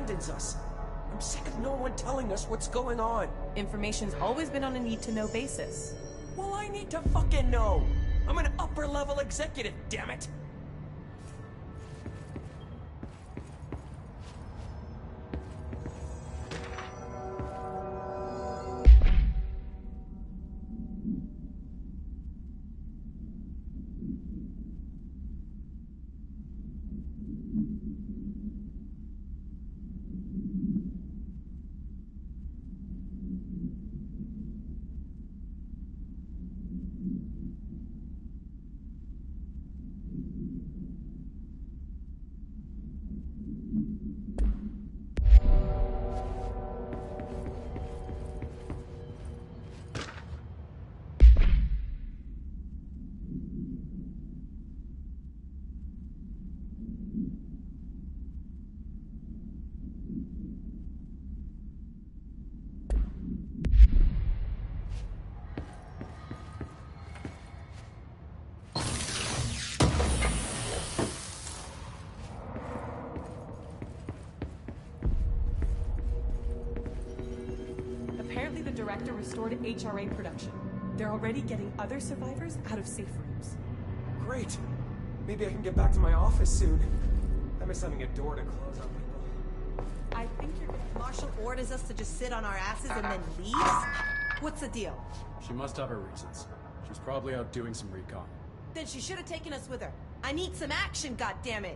abandons us. I'm sick of no one telling us what's going on. Information's always been on a need-to-know basis. Well, I need to fucking know. I'm an upper-level executive, damn it. Apparently the director restored HRA production. They're already getting other survivors out of safe rooms. Great. Maybe I can get back to my office soon. I miss having a door to close on people. I think you're gonna... Marshall orders us to just sit on our asses and then leaves? What's the deal? She must have her reasons. She's probably out doing some recon. Then she should have taken us with her. I need some action, goddammit!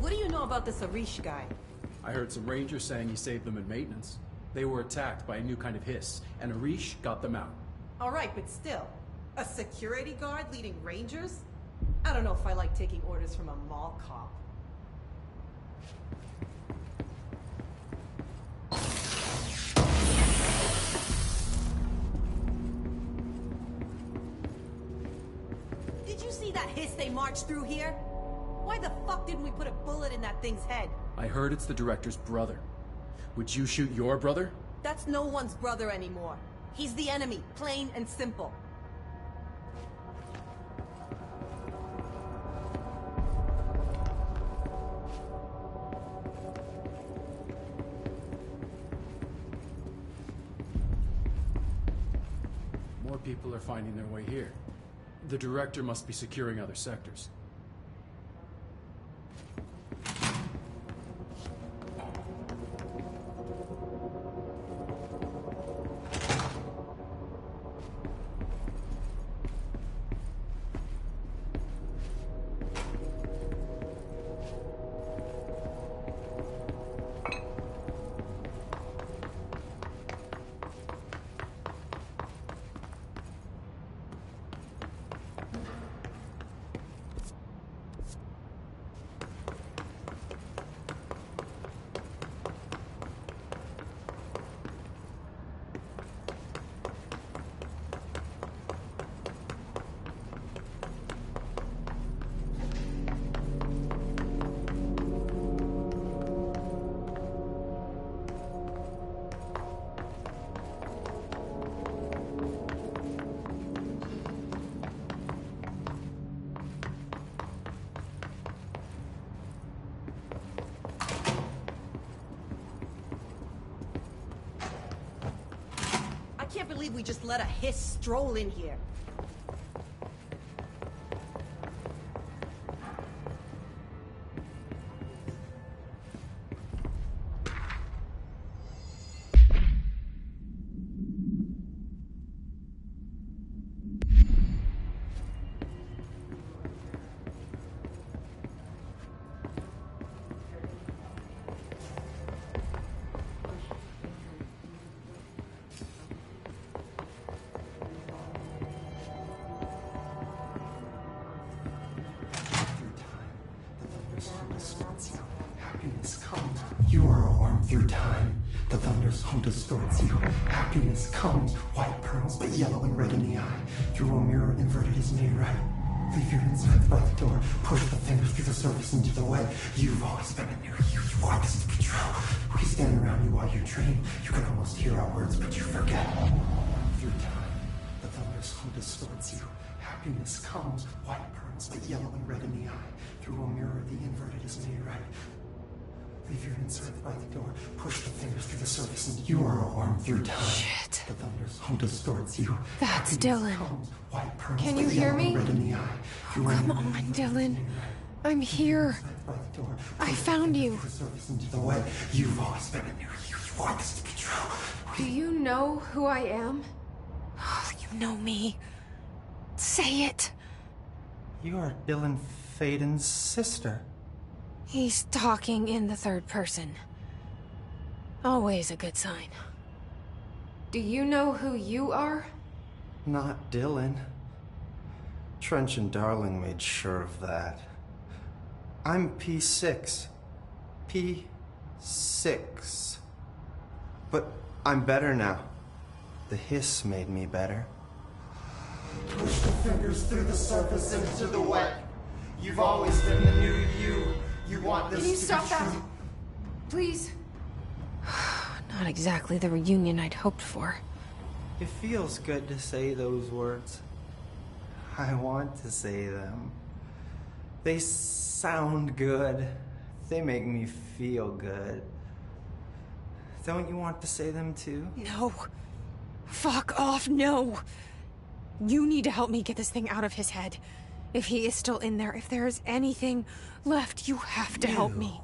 What do you know about this Arish guy? I heard some rangers saying he saved them in maintenance. They were attacked by a new kind of hiss, and Arish got them out. Alright, but still. A security guard leading rangers? I don't know if I like taking orders from a mall cop. Did you see that hiss they marched through here? Why the fuck didn't we put a bullet in that thing's head? I heard it's the director's brother. Would you shoot your brother? That's no one's brother anymore. He's the enemy, plain and simple. More people are finding their way here. The director must be securing other sectors. I can't believe we just let a hiss stroll in here. through time. The thunder's home distorts you. Happiness comes, white pearls, but yellow and red in the eye. Through a mirror inverted is made right. Leave your insides by the door. Push the fingers through the surface into the way. You've always been a new you. You want this to be true. We stand around you while you dream. You can almost hear our words, but you forget. Through time, the thunder's home distorts you. Happiness comes, white pearls, but yellow and red in the eye. Through a mirror, the inverted is made right. Leave your insides by the door. Push the fingers through the surface, and you are a worm through time. Shit. The thunder's home distorts you. That's Happiness Dylan. comes, white pearls, Can but you hear yellow and me? red in the eye. Through a Come mirror, on, the inverted is Dylan. made right. I'm here. By the door. I Push the found fingers you. through the surface into the way. You've always been a new you. You want this to be true. Do you know who I am? Oh, you know me. Say it. You are Dylan Faden's sister. He's talking in the third person. Always a good sign. Do you know who you are? Not Dylan. Trench and Darling made sure of that. I'm P6. P6. But I'm better now. The hiss made me better. Push the fingers through the surface into the wet. You've always been the new you. You want this Can you to stop be that? true. Please? Not exactly the reunion I'd hoped for. It feels good to say those words. I want to say them. They sound good. They make me feel good. Don't you want to say them too? No. Fuck off, no. You need to help me get this thing out of his head. If he is still in there, if there is anything left, you have to help me.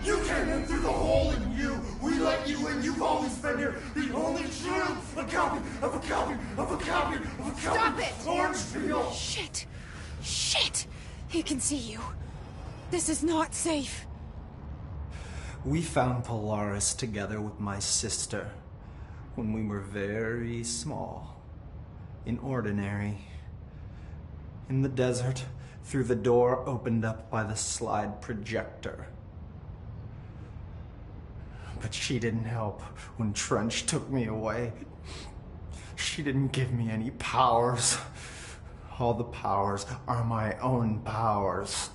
You came in through the hole in you. We let you in. You've always been here. The only truth. A copy of a copy of a copy of a copy. Stop it! Orange peel. Shit. Shit. He can see you. This is not safe. We found Polaris together with my sister when we were very small, in Ordinary, in the desert, through the door opened up by the slide projector. But she didn't help when Trench took me away. She didn't give me any powers. All the powers are my own powers.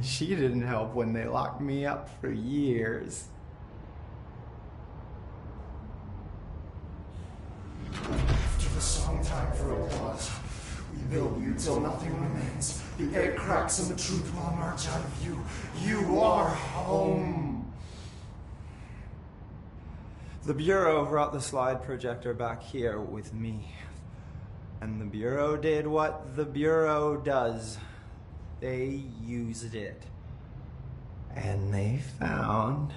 She didn't help when they locked me up for years. After the song, time for applause. We build you till nothing remains. The egg cracks and the truth will emerge out of you. You are home. The Bureau brought the slide projector back here with me. And the Bureau did what the Bureau does. They used it. And they found...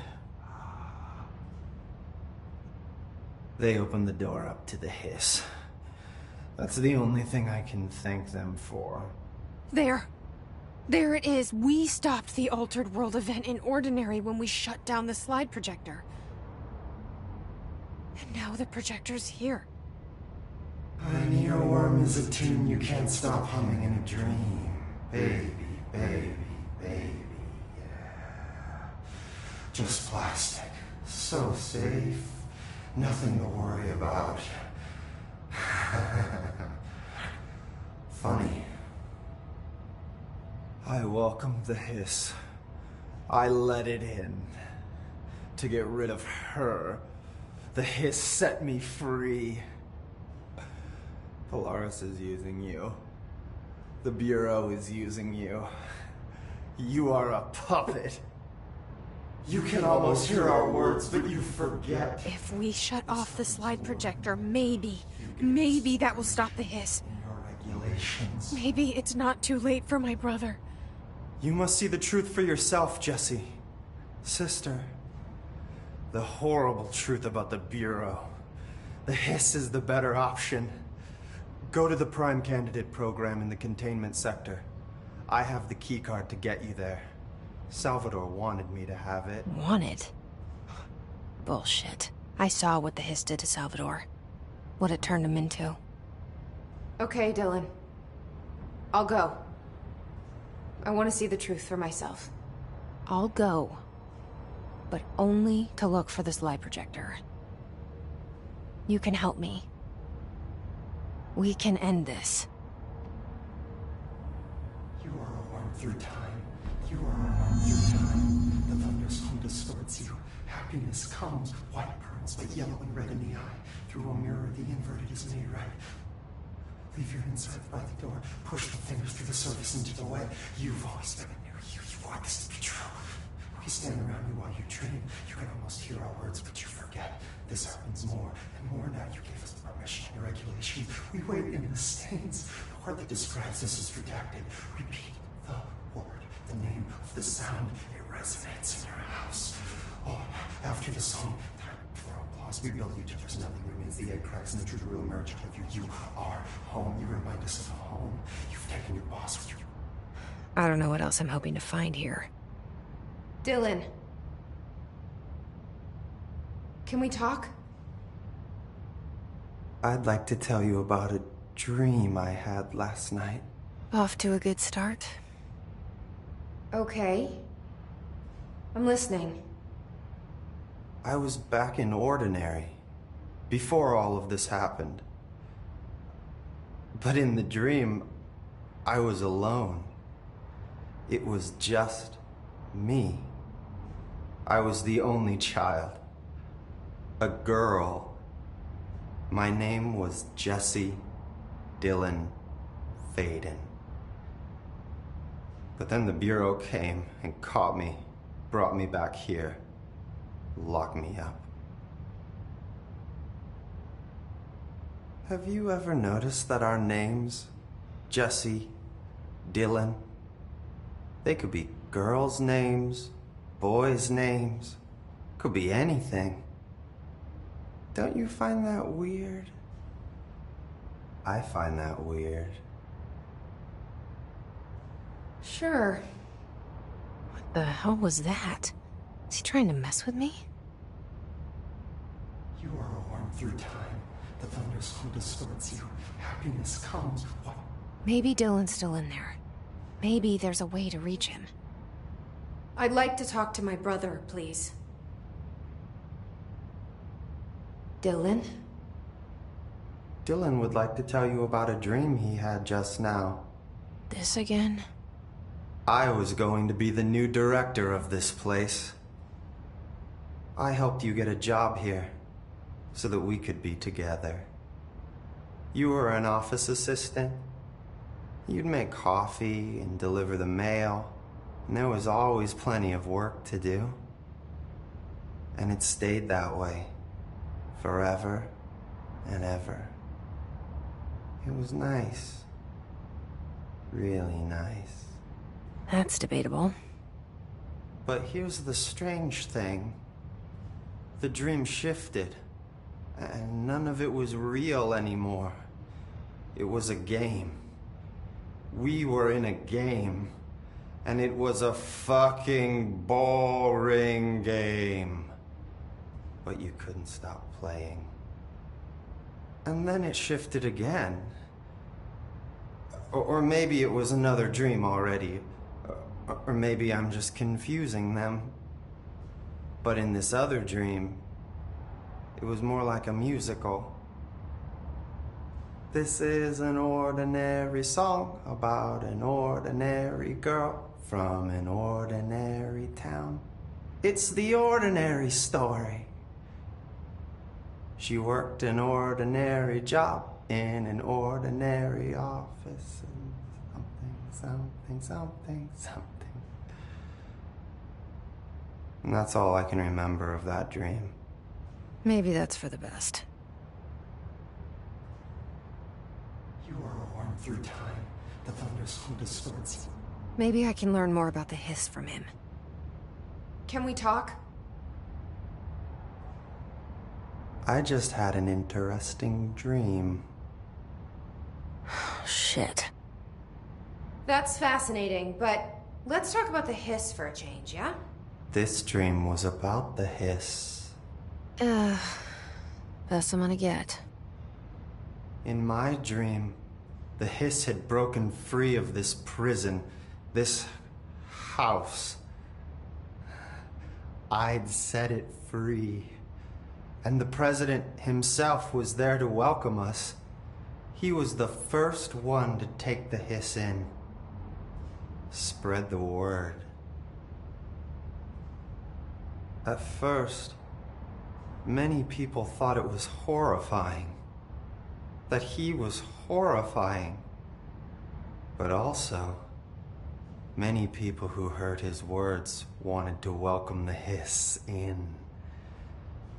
They opened the door up to the hiss. That's the only thing I can thank them for. There. There it is. We stopped the Altered World event in Ordinary when we shut down the slide projector. And now the projector's here. An earworm is a tune you can't stop humming in a dream. Baby, baby, baby, yeah. Just plastic. So safe. Nothing to worry about. Funny. I welcomed the hiss. I let it in. To get rid of her. The hiss set me free. Polaris is using you. The Bureau is using you. You are a puppet. You can almost hear our words, but you forget. If we shut off the slide projector, maybe that will stop the hiss. Your regulations. Maybe it's not too late for my brother. You must see the truth for yourself, Jesse. Sister. The horrible truth about the Bureau. The hiss is the better option. Go to the Prime Candidate program in the containment sector. I have the keycard to get you there. Salvador wanted me to have it. Wanted? Bullshit. I saw what the hiss did to Salvador. What it turned him into. Okay, Dylan. I'll go. I want to see the truth for myself. I'll go. But only to look for this lie projector. You can help me. We can end this. You are a worm through time. You are a worm through time. The thunderstorm distorts you. Happiness comes, white pearls, but yellow and red in the eye. Through a mirror, the inverted is made right. Leave your inside by the door. Push the fingers through the surface into the way. You've always been near you. You want this to be true. We stand around you while you dream. You can almost hear our words, but you forget. This happens more and more now. You gave us the permission and regulation. We wait in the stains. The word that describes this is redacted. Repeat the word, the name of the sound. It resonates in your house. Oh, after the song, time for applause. We build you till there's nothing remains. The egg cracks and the truth will emerge out of you. You are home. You remind us of home. You've taken your boss with you. I don't know what else I'm hoping to find here. Dylan. Can we talk? I'd like to tell you about a dream I had last night. Off to a good start. Okay. I'm listening. I was back in Ordinary, before all of this happened. But in the dream, I was alone. It was just me. I was the only child. A girl. My name was Jesse Dylan Faden. But then the Bureau came and caught me, brought me back here, locked me up. Have you ever noticed that our names, Jesse, Dylan, they could be girls' names, boys' names, could be anything. Don't you find that weird? I find that weird. Sure. What the hell was that? Is he trying to mess with me? You are a worm through time. The thunderstorm distorts you. Happiness comes. What? Maybe Dylan's still in there. Maybe there's a way to reach him. I'd like to talk to my brother, please. Dylan? Dylan would like to tell you about a dream he had just now. This again? I was going to be the new director of this place. I helped you get a job here, so that we could be together. You were an office assistant. You'd make coffee and deliver the mail, and there was always plenty of work to do. And it stayed that way, forever and ever. It was nice. Really nice. That's debatable. But here's the strange thing. The dream shifted, and none of it was real anymore. It was a game. We were in a game, and it was a fucking boring game. But you couldn't stop playing. And then it shifted again. Or maybe it was another dream already. Or maybe I'm just confusing them. But in this other dream, it was more like a musical. This is an ordinary song about an ordinary girl from an ordinary town. It's the ordinary story. She worked an ordinary job in an ordinary office. And something. And that's all I can remember of that dream. Maybe that's for the best. You are a worm through time. The thunderstorm distorts you. Maybe I can learn more about the hiss from him. Can we talk? I just had an interesting dream. Shit. That's fascinating, but let's talk about the hiss for a change, yeah? This dream was about the hiss. Best I'm gonna get. In my dream, the hiss had broken free of this prison, this house, I'd set it free. And the president himself was there to welcome us. He was the first one to take the hiss in. Spread the word. At first, many people thought it was horrifying. That he was horrifying. But also, many people who heard his words wanted to welcome the hiss in.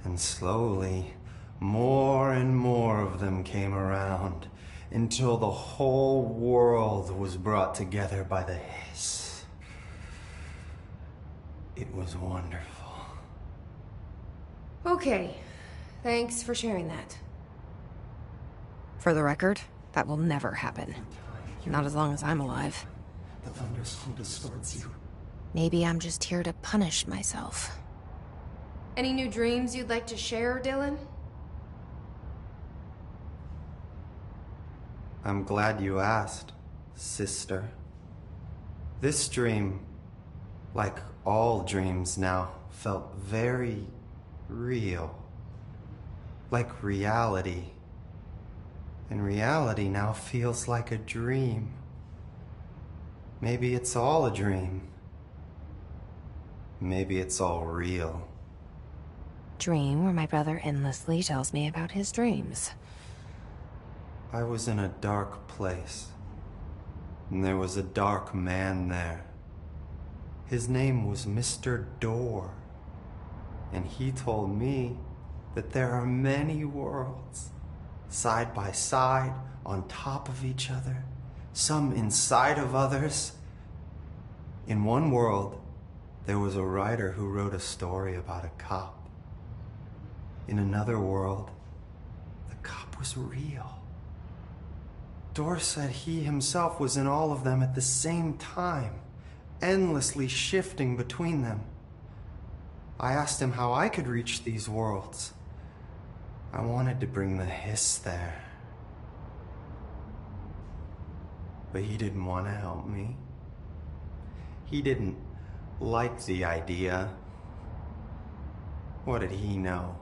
And slowly, more and more of them came around until the whole world was brought together by the hiss. It was wonderful. Okay. Thanks for sharing that. For the record, that will never happen. Not as long as I'm alive. The thunderstorm distorts you. Maybe I'm just here to punish myself. Any new dreams you'd like to share, Dylan? I'm glad you asked, sister. This dream, like all dreams now, felt very real. Like reality. And reality now feels like a dream. Maybe it's all a dream. Maybe it's all real. Dream where my brother endlessly tells me about his dreams. I was in a dark place, and there was a dark man there. His name was Mr. Door, and he told me that there are many worlds, side by side, on top of each other, some inside of others. In one world, there was a writer who wrote a story about a cop. In another world, the cop was real. Door said he himself was in all of them at the same time, endlessly shifting between them. I asked him how I could reach these worlds. I wanted to bring the hiss there. But he didn't want to help me. He didn't like the idea. What did he know?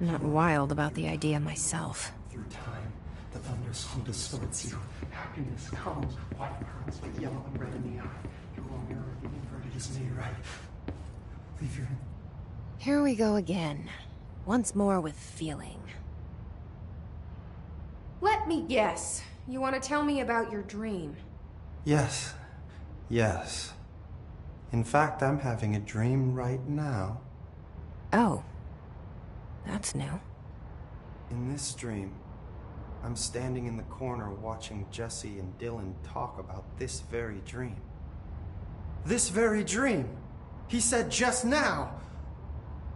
I'm not wild about the idea myself. Through time, the thunderstorm distorts you. Happiness comes, white pearls, but yellow and red in the eye. Your own mirror, the inverted is made right. Leave your... Here we go again. Once more with feeling. Let me guess. You want to tell me about your dream? Yes. Yes. In fact, I'm having a dream right now. Oh. That's new. In this dream, I'm standing in the corner watching Jesse and Dylan talk about this very dream. This very dream! He said just now!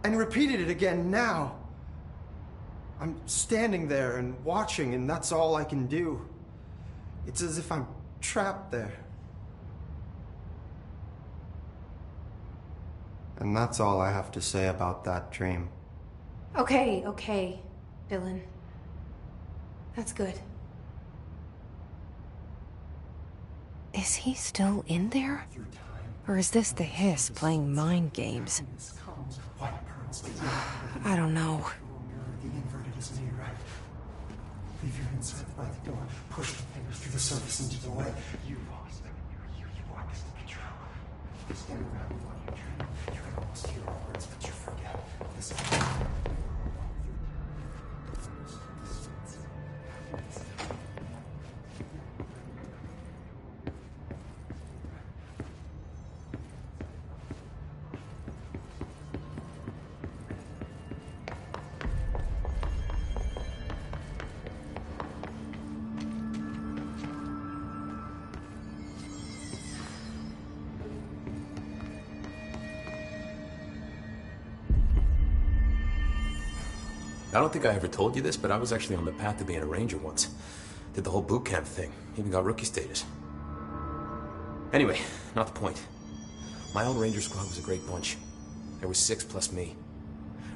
And repeated it again now. I'm standing there and watching, and that's all I can do. It's as if I'm trapped there. And that's all I have to say about that dream. Okay, Dylan. That's good. Is he still in there? Or is this the hiss playing mind games? I don't know. The inverted is made right. Leave your inside by the door. Push the fingers through the surface into the light. You lost them. You are the control. You stand around while you dream. You can almost hear our words, but you forget. This I don't think I ever told you this, but I was actually on the path to being a ranger once. Did the whole boot camp thing. Even got rookie status. Anyway, not the point. My old ranger squad was a great bunch. There was 6 plus me.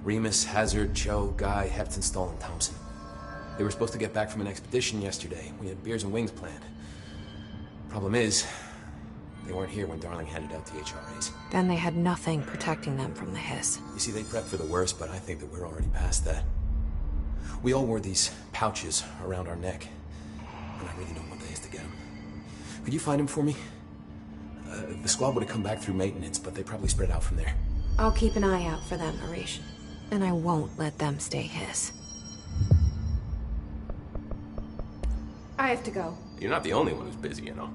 Remus, Hazard, Joe, Guy, Hefton, Stoll, and Thompson. They were supposed to get back from an expedition yesterday. We had beers and wings planned. Problem is, They weren't here when Darling handed out the HRAs. Then they had nothing protecting them from the hiss. You see, they prepped for the worst, but I think that we're already past that. We all wore these pouches around our neck, and I really don't want the hiss to get them. Could you find him for me? The squad would have come back through maintenance, but they probably spread out from there. I'll keep an eye out for them, Arish. And I won't let them stay hiss. I have to go. You're not the only one who's busy, you know.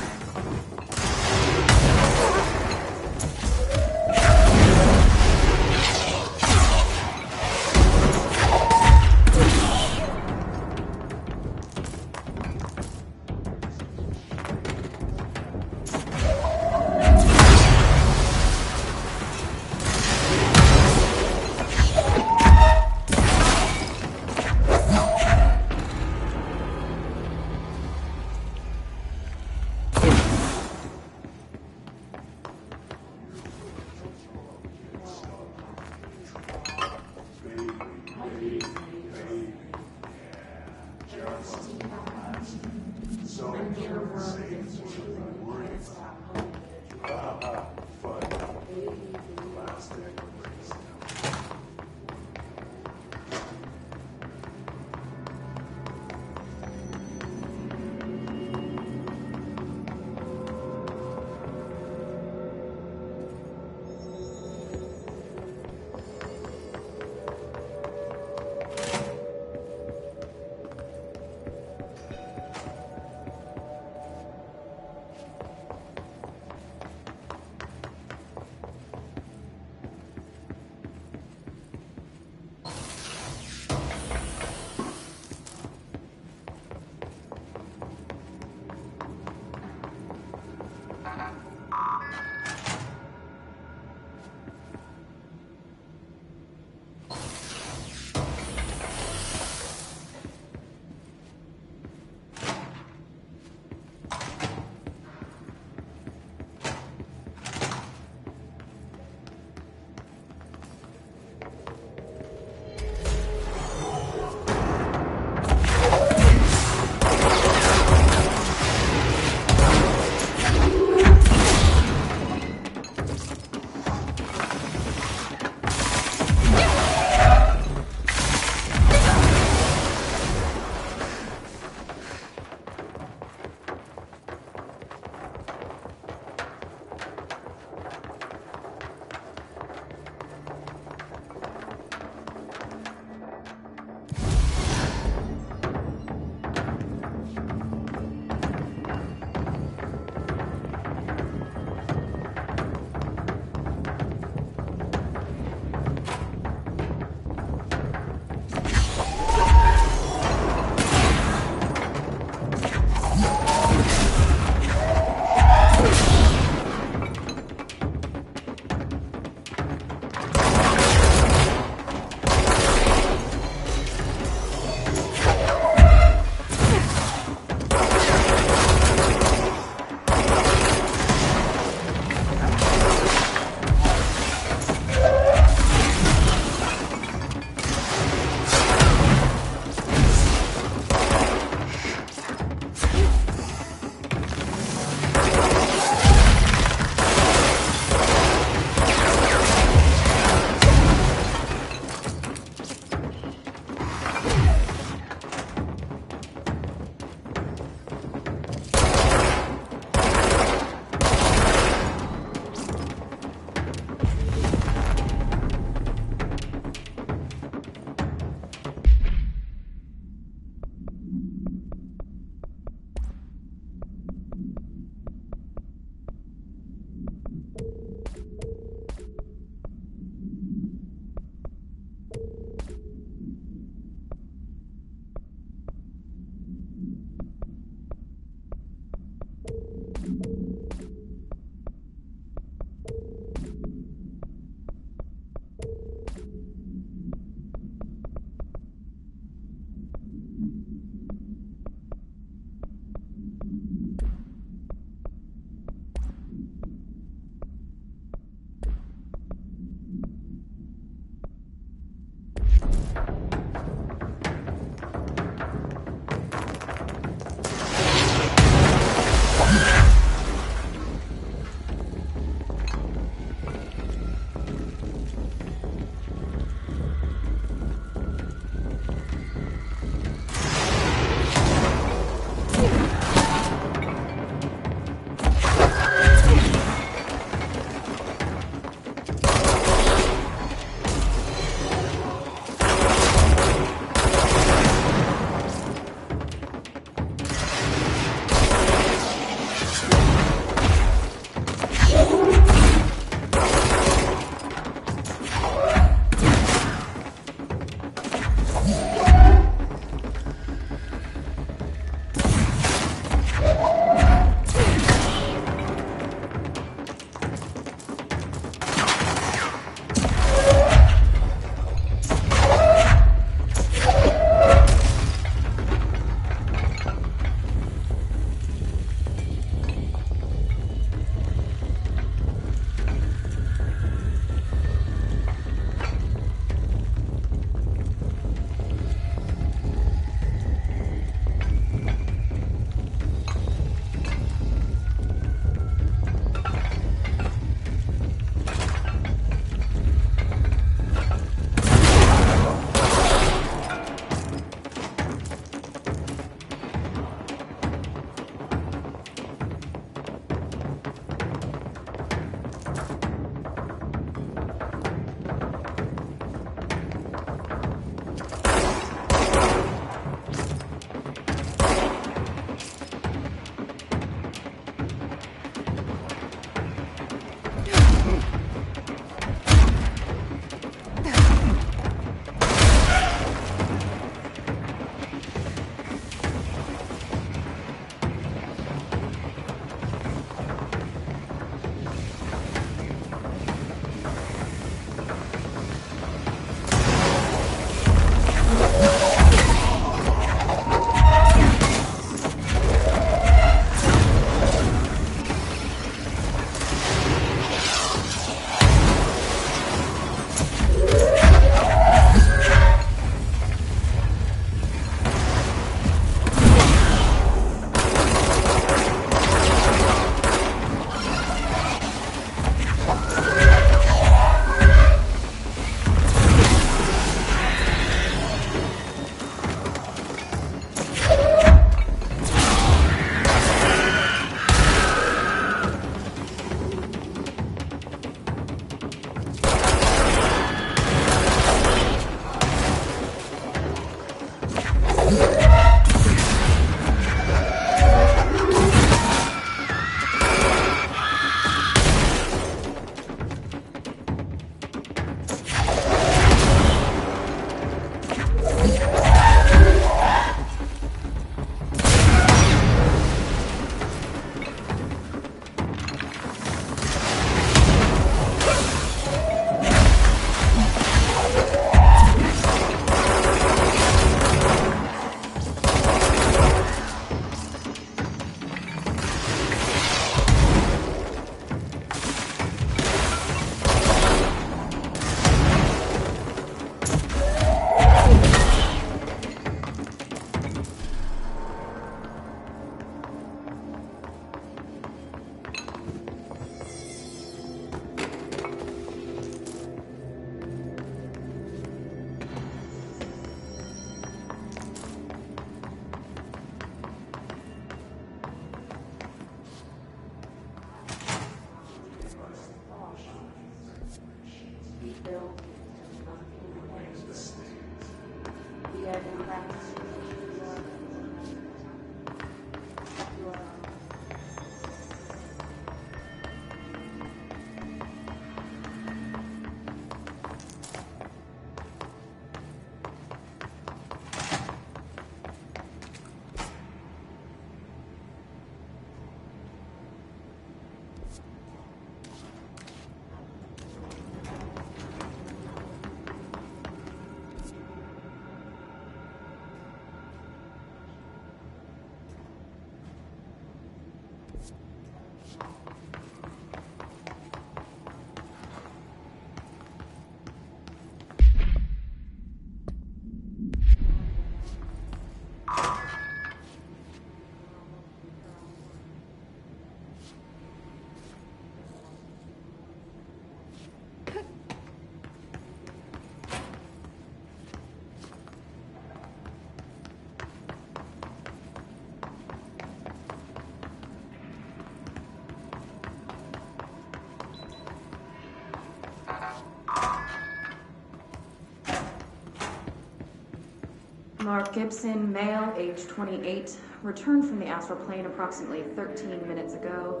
Mark Gibson, male, age 28, returned from the astral plane approximately 13 minutes ago.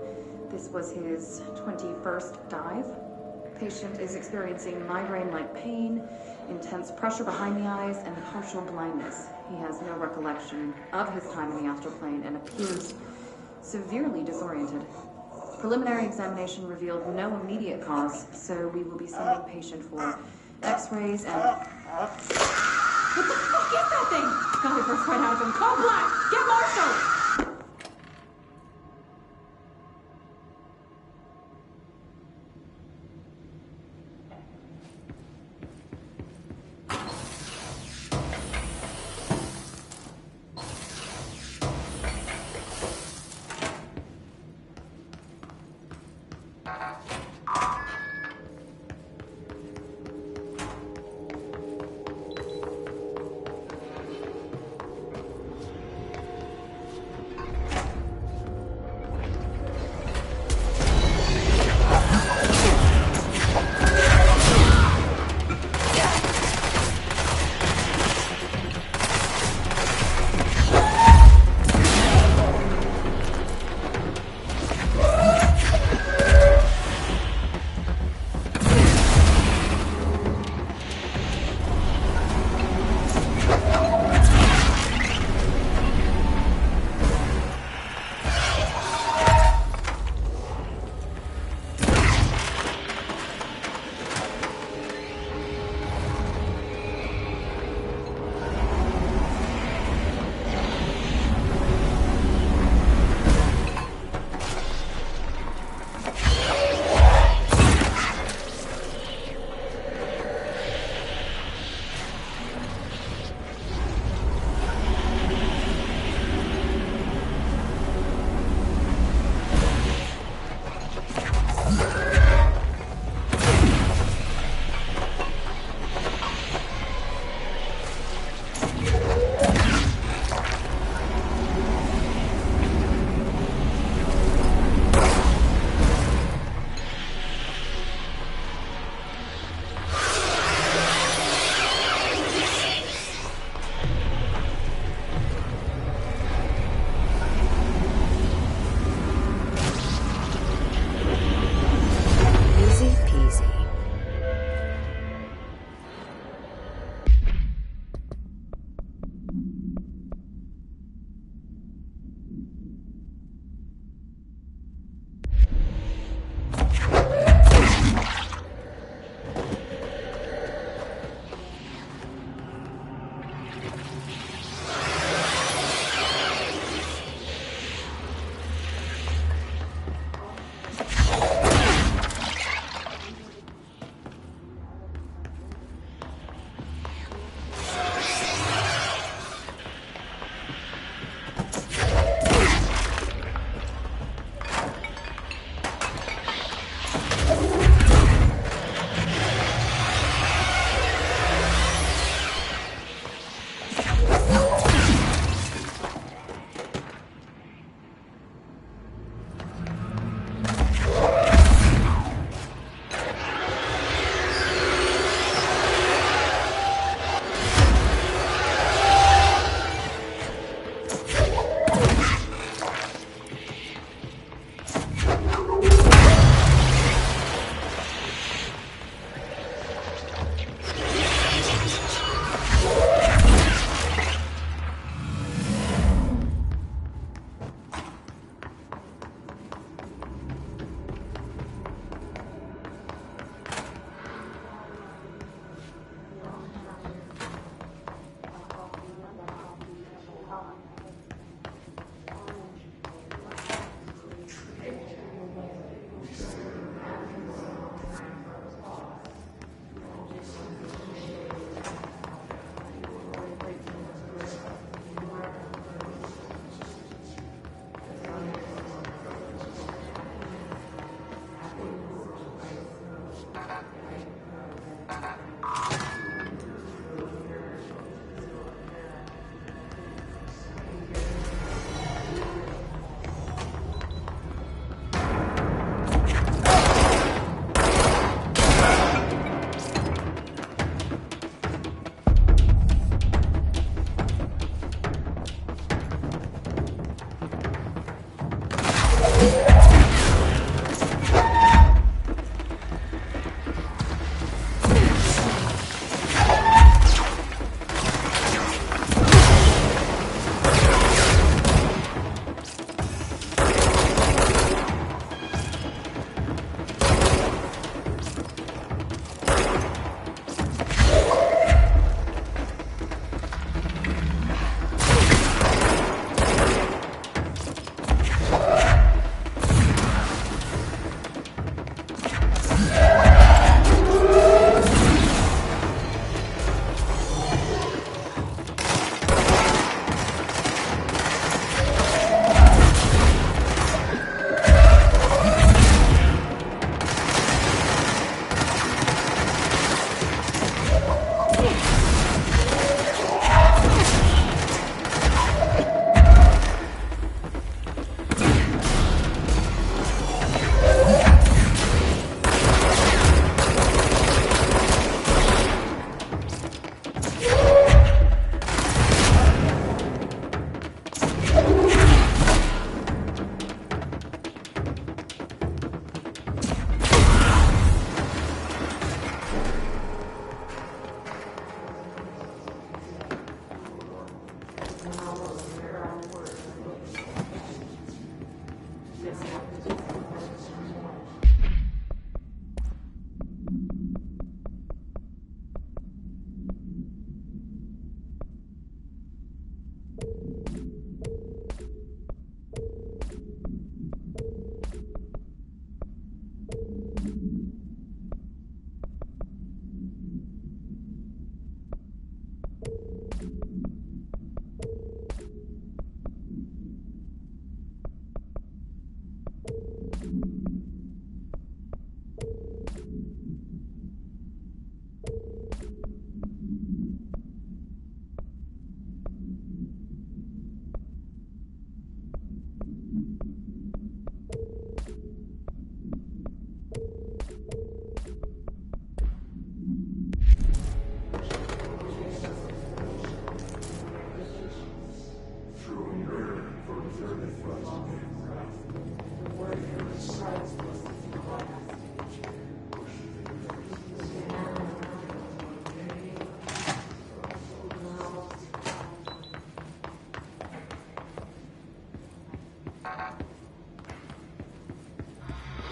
This was his 21st dive. Patient is experiencing migraine-like pain, intense pressure behind the eyes, and partial blindness. He has no recollection of his time in the astral plane and appears severely disoriented. Preliminary examination revealed no immediate cause, so we will be sending patient for x-rays and... What the fuck is that thing? Got it burst right out of him. Call Black! Get Marshall!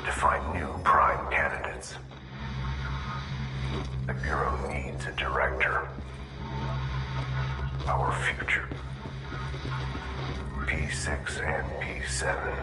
To find new prime candidates. The Bureau needs a director. Our future. P6 and P7.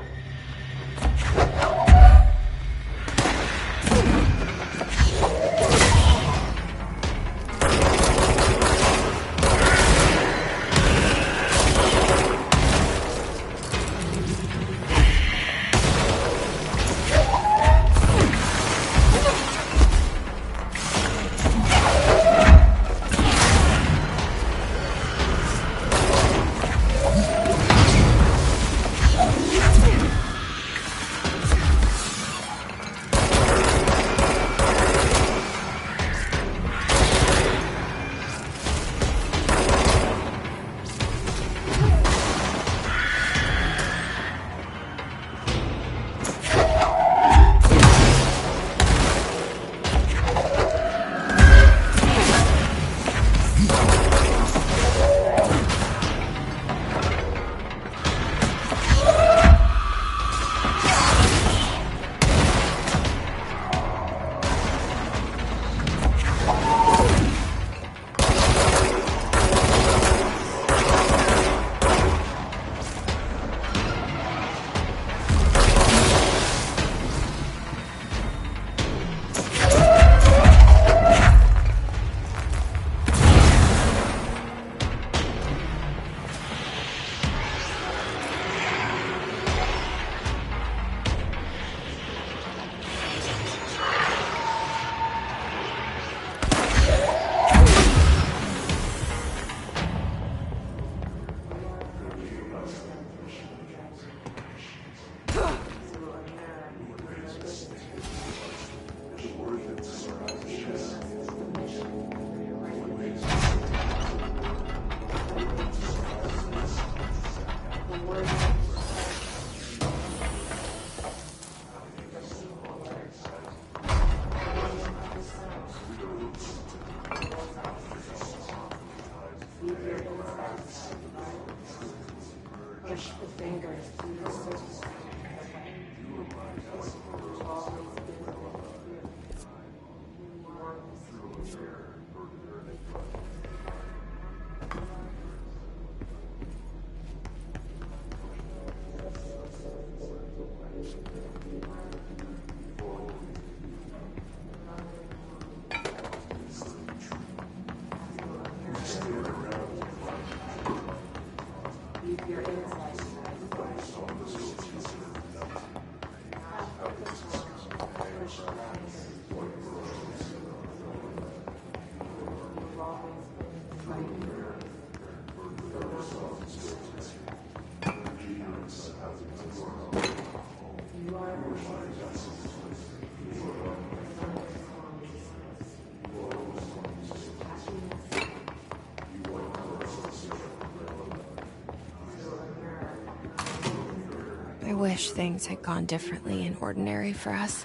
I wish things had gone differently in Ordinary for us.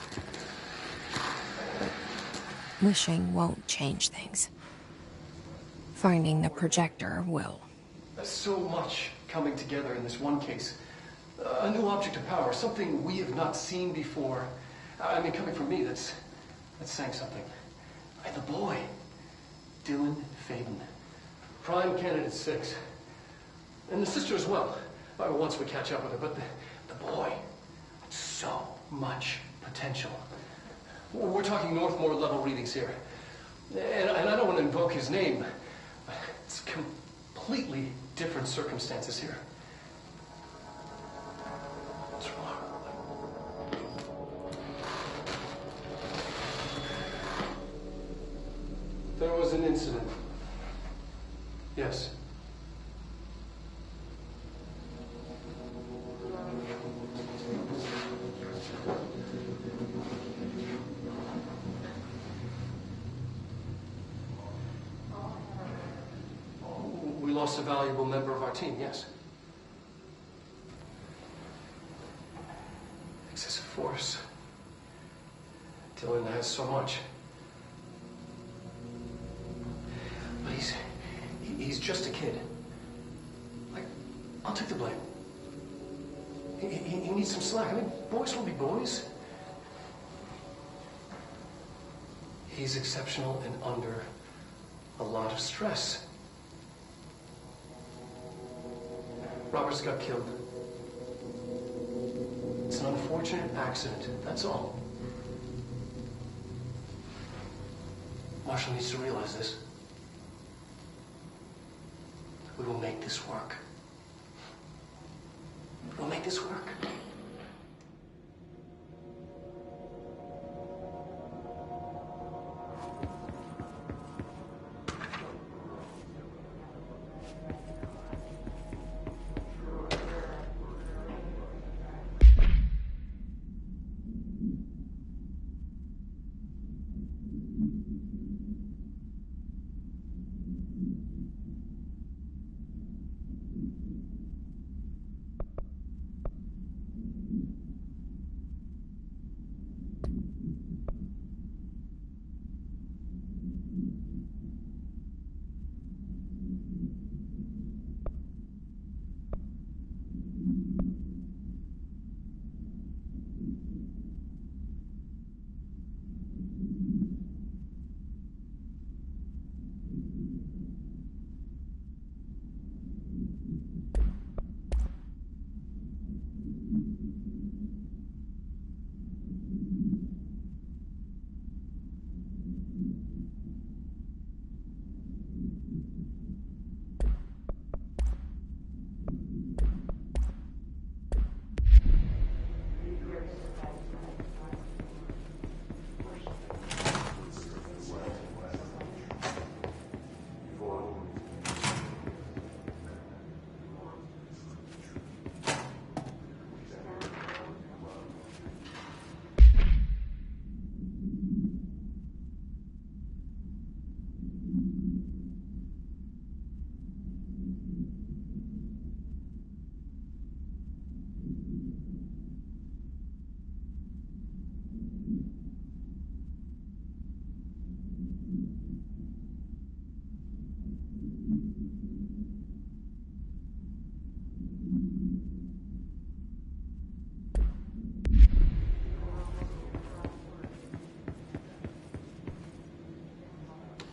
But wishing won't change things. Finding the projector will. So much coming together in this one case. A new object of power, something we have not seen before. I mean, coming from me, that's saying something. And the boy, Dylan Faden, prime candidate 6. And the sister as well, once we catch up with her. But the boy, so much potential. We're talking Northmore level readings here. And I don't want to invoke his name. It's completely different circumstances here. What's wrong? There was an incident. Yes. We lost a valuable member of our team, yes. Excessive force. Dylan has so much. But he's just a kid. I'll take the blame. He needs some slack. I mean, boys will be boys. He's exceptional and under a lot of stress. Roberts got killed. It's an unfortunate accident, that's all. Marshall needs to realize this. We will make this work. We'll make this work.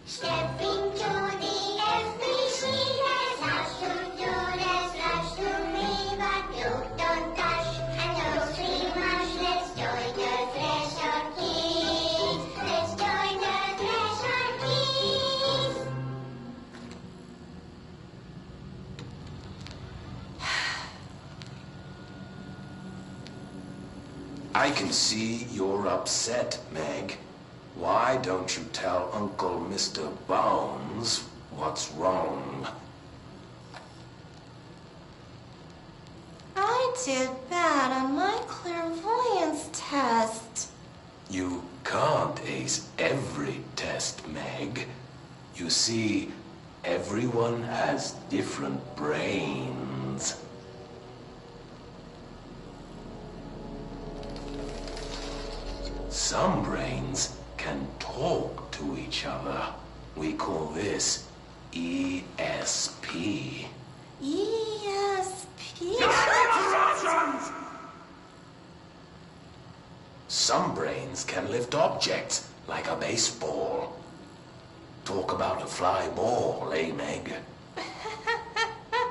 Step into the FBC, has to do this, loves to me, but you don't touch, and no too much. Let's join the Treasure Kids. Let's join the Treasure Kids. I can see you're upset, Meg. Why don't you tell Uncle Mr. Bones what's wrong? I did bad on my clairvoyance test. You can't ace every test, Meg. You see, everyone has different brains. Some brains can talk to each other. We call this ESP. ESP. Some brains can lift objects like a baseball. Talk about a fly ball, eh, Meg?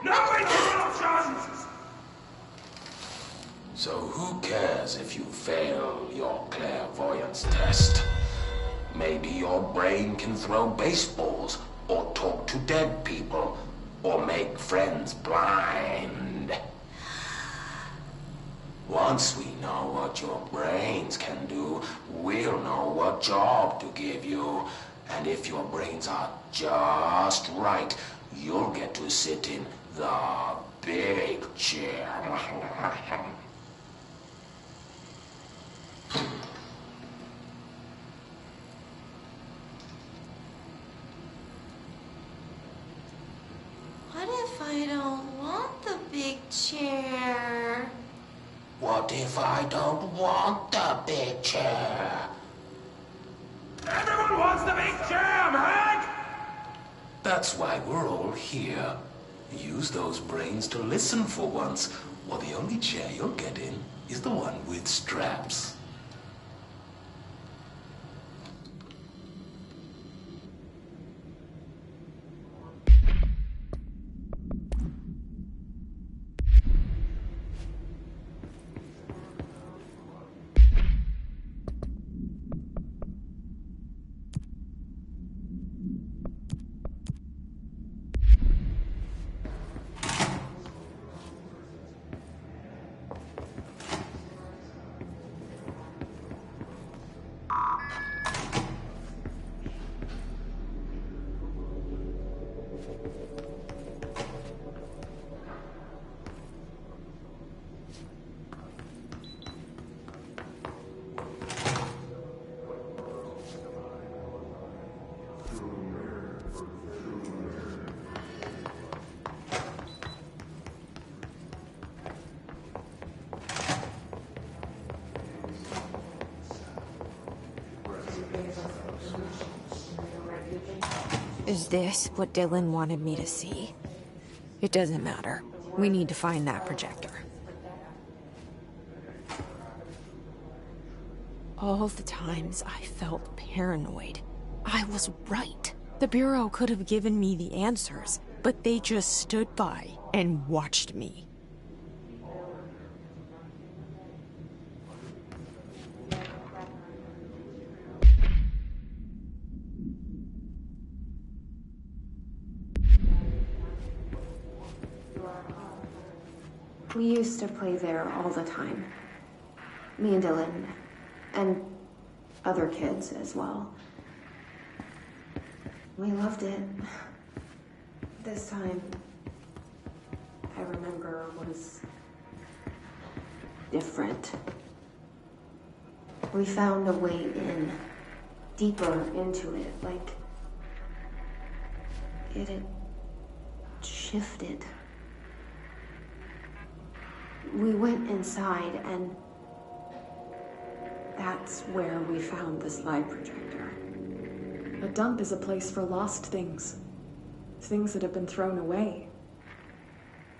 No interruptions! So who cares if you fail your clairvoyance test? Maybe your brain can throw baseballs, or talk to dead people, or make friends blind. Once we know what your brains can do, we'll know what job to give you. And if your brains are just right, you'll get to sit in the big chair. What if I don't want the big chair? What if I don't want the big chair? Everyone wants the big chair, Meg! That's why we're all here. Use those brains to listen for once, or the only chair you'll get in is the one with straps. Is this what Dylan wanted me to see? It doesn't matter. We need to find that projector. All the times I felt paranoid, I was right. The Bureau could have given me the answers, but they just stood by and watched me. We used to play there all the time. Me and Dylan, and other kids as well. We loved it. This time, I remember, was different. We found a way in, deeper into it, like it had shifted. We went inside, and that's where we found the slide projector. A dump is a place for lost things. Things that have been thrown away.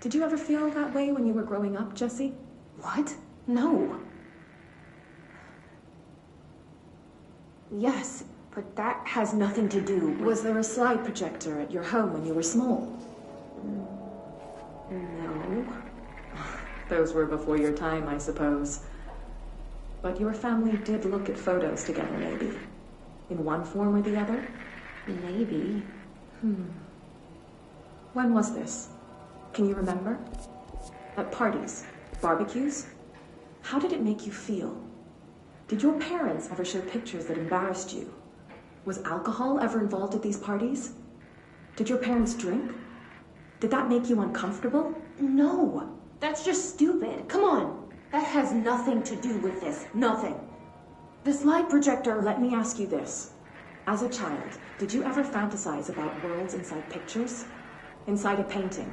Did you ever feel that way when you were growing up, Jesse? What? No. Yes, but that has nothing to do with... Was there a slide projector at your home when you were small? No. Those were before your time, I suppose. But your family did look at photos together, maybe. In one form or the other? Maybe. When was this? Can you remember? At parties? Barbecues? How did it make you feel? Did your parents ever show pictures that embarrassed you? Was alcohol ever involved at these parties? Did your parents drink? Did that make you uncomfortable? No. That's just stupid. Come on. That has nothing to do with this. Nothing. The slide projector, let me ask you this. As a child, did you ever fantasize about worlds inside pictures? Inside a painting?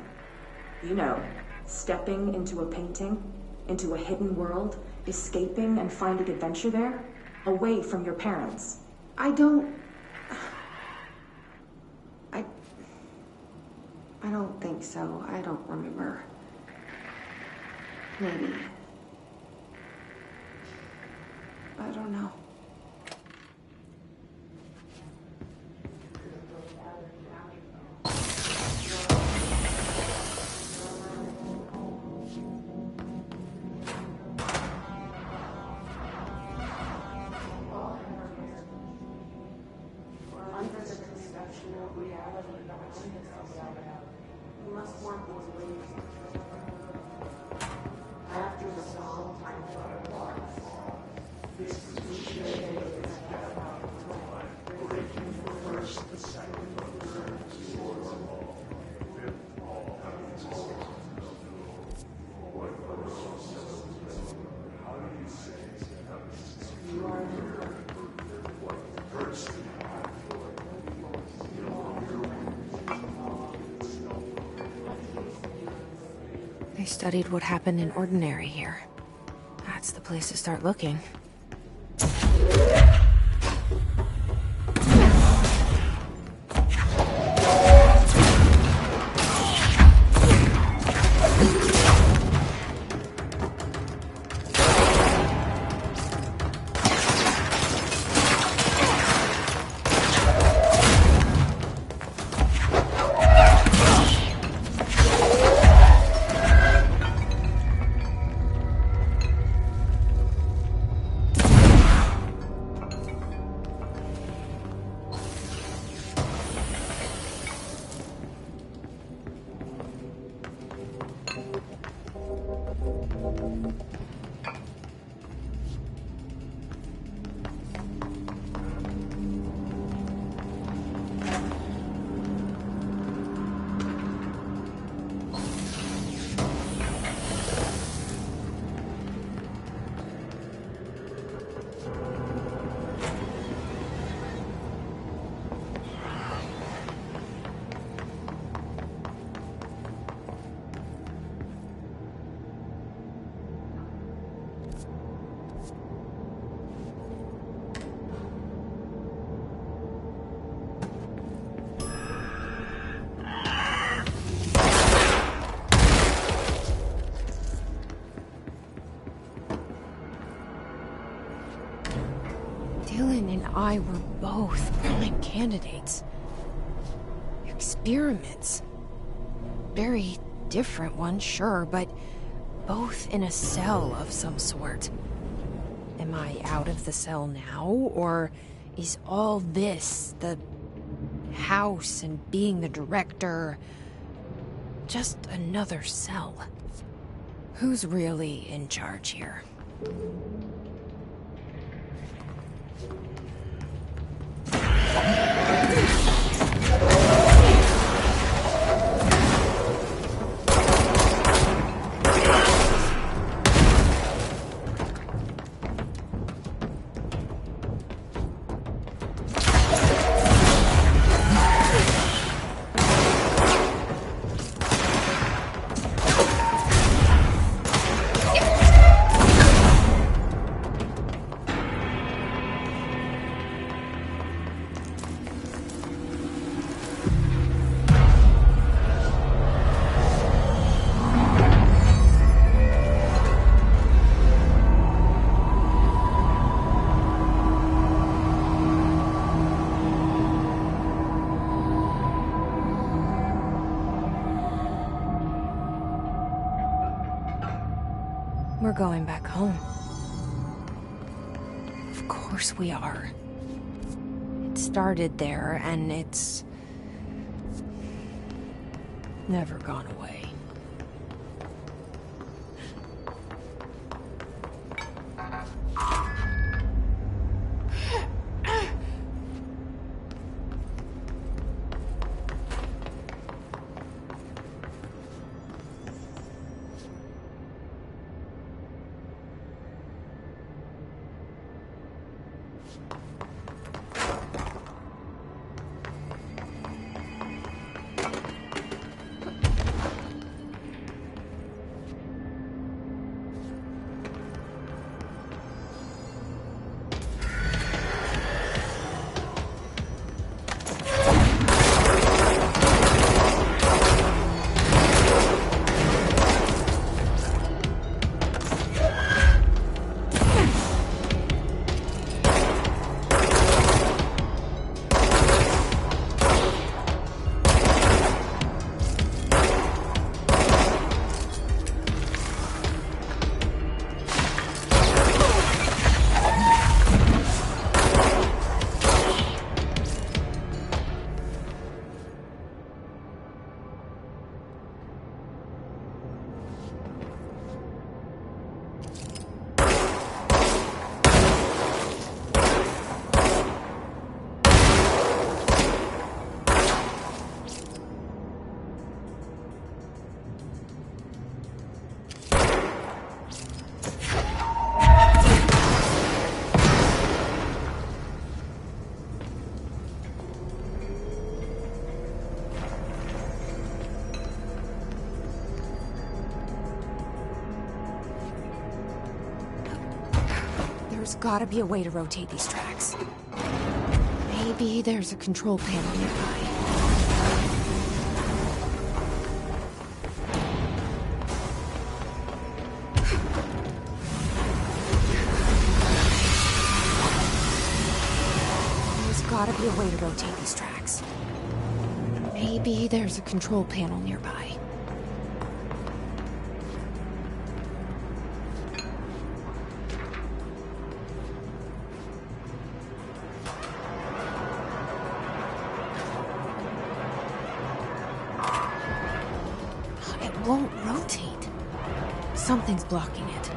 You know, stepping into a painting, into a hidden world, escaping and finding adventure there, away from your parents. I don't don't think so. I don't remember. Maybe. I don't know. They studied what happened in Ordinary here. That's the place to start looking. Dylan and I were both prime candidates. Experiments. Very different ones, sure, but both in a cell of some sort. Am I out of the cell now, or is all this, the house and being the director, just another cell? Who's really in charge here? We're going back home. Of course we are. It started there, and it's never gone away. There's gotta be a way to rotate these tracks. Maybe there's a control panel nearby. There's gotta be a way to rotate these tracks. Maybe there's a control panel nearby. It won't rotate. Something's blocking it.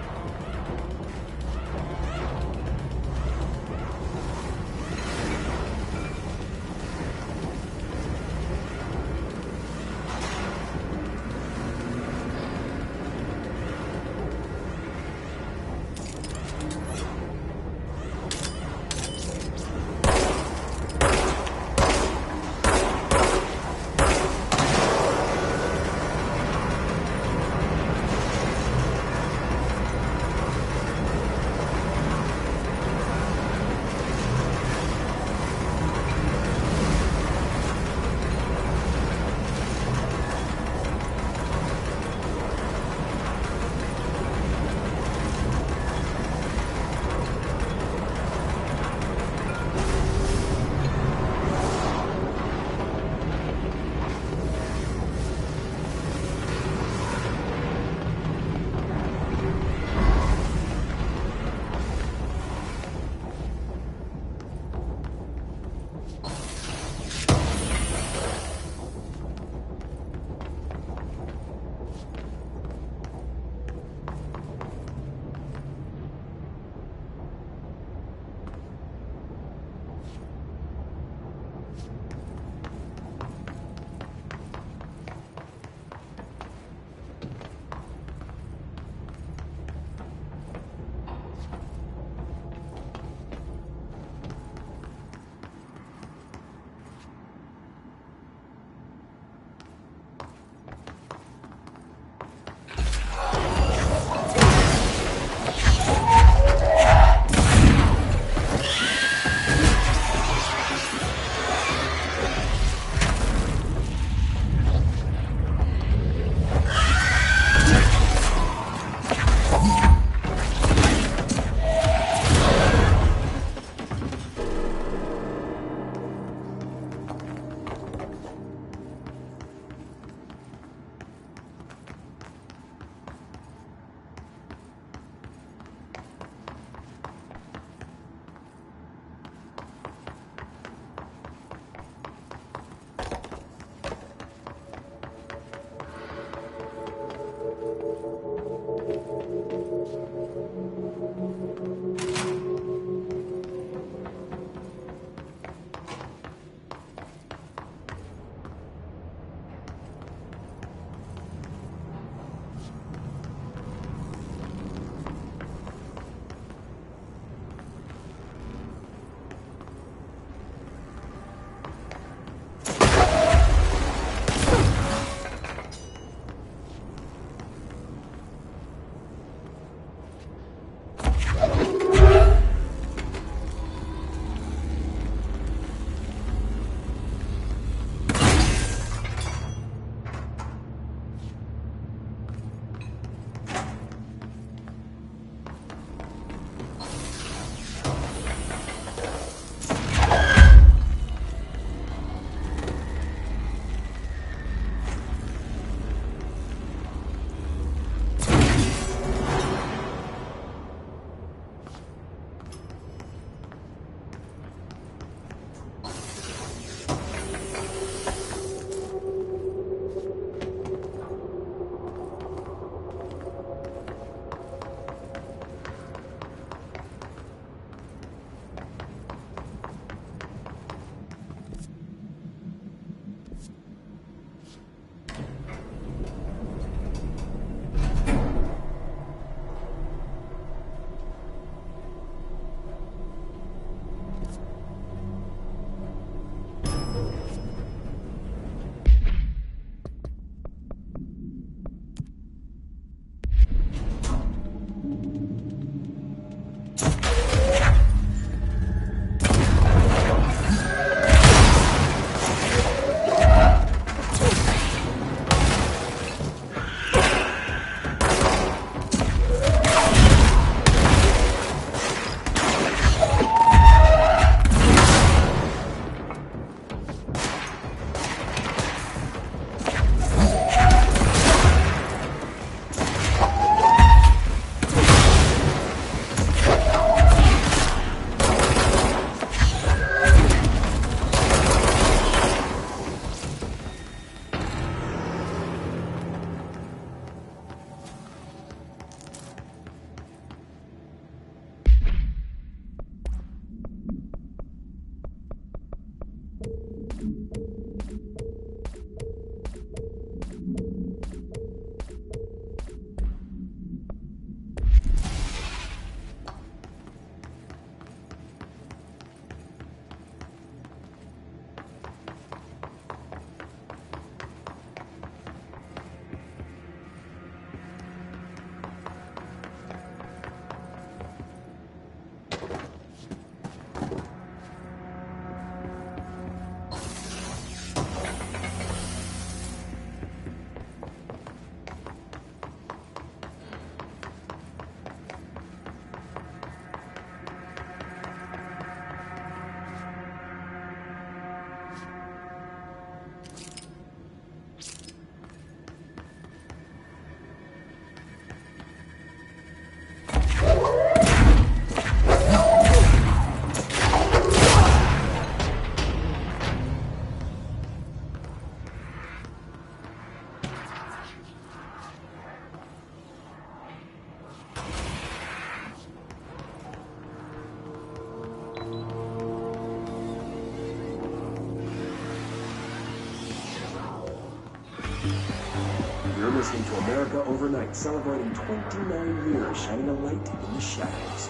listening to America Overnight, celebrating 29 years, shining a light in the shadows.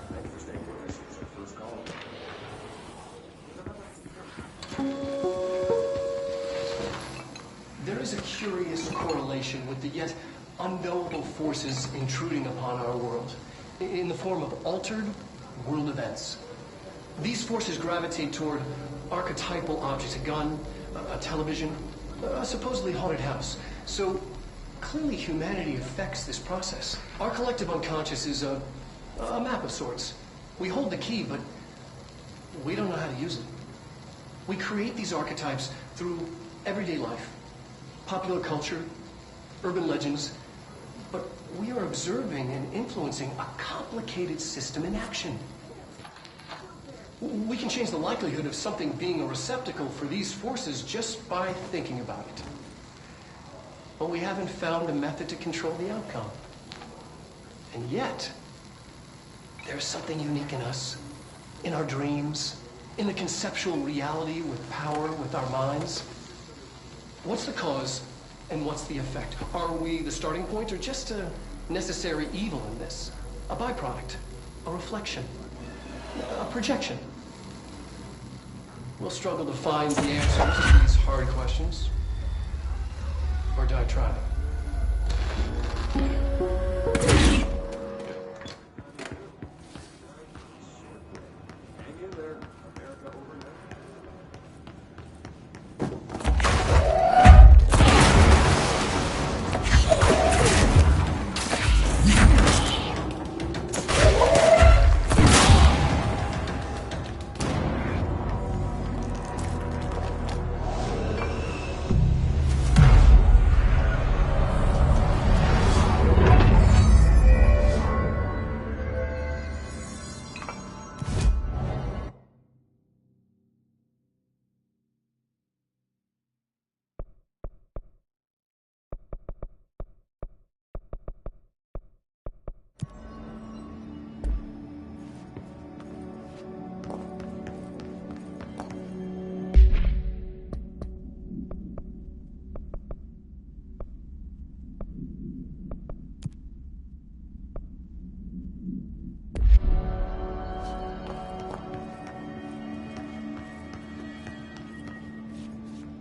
Thank you for staying with us. It's our first call. There is a curious correlation with the yet unknowable forces intruding upon our world in the form of altered world events. These forces gravitate toward archetypal objects, a gun, a television, a supposedly haunted house. So clearly humanity affects this process. Our collective unconscious is a map of sorts. We hold the key, but we don't know how to use it. We create these archetypes through everyday life, popular culture, urban legends, but we are observing and influencing a complicated system in action. We can change the likelihood of something being a receptacle for these forces just by thinking about it. But we haven't found a method to control the outcome. And yet, there's something unique in us, in our dreams, in the conceptual reality with power, with our minds. What's the cause and what's the effect? Are we the starting point or just a necessary evil in this? A byproduct, a reflection, a projection? We'll struggle to find the answers to these hard questions. Or die trying.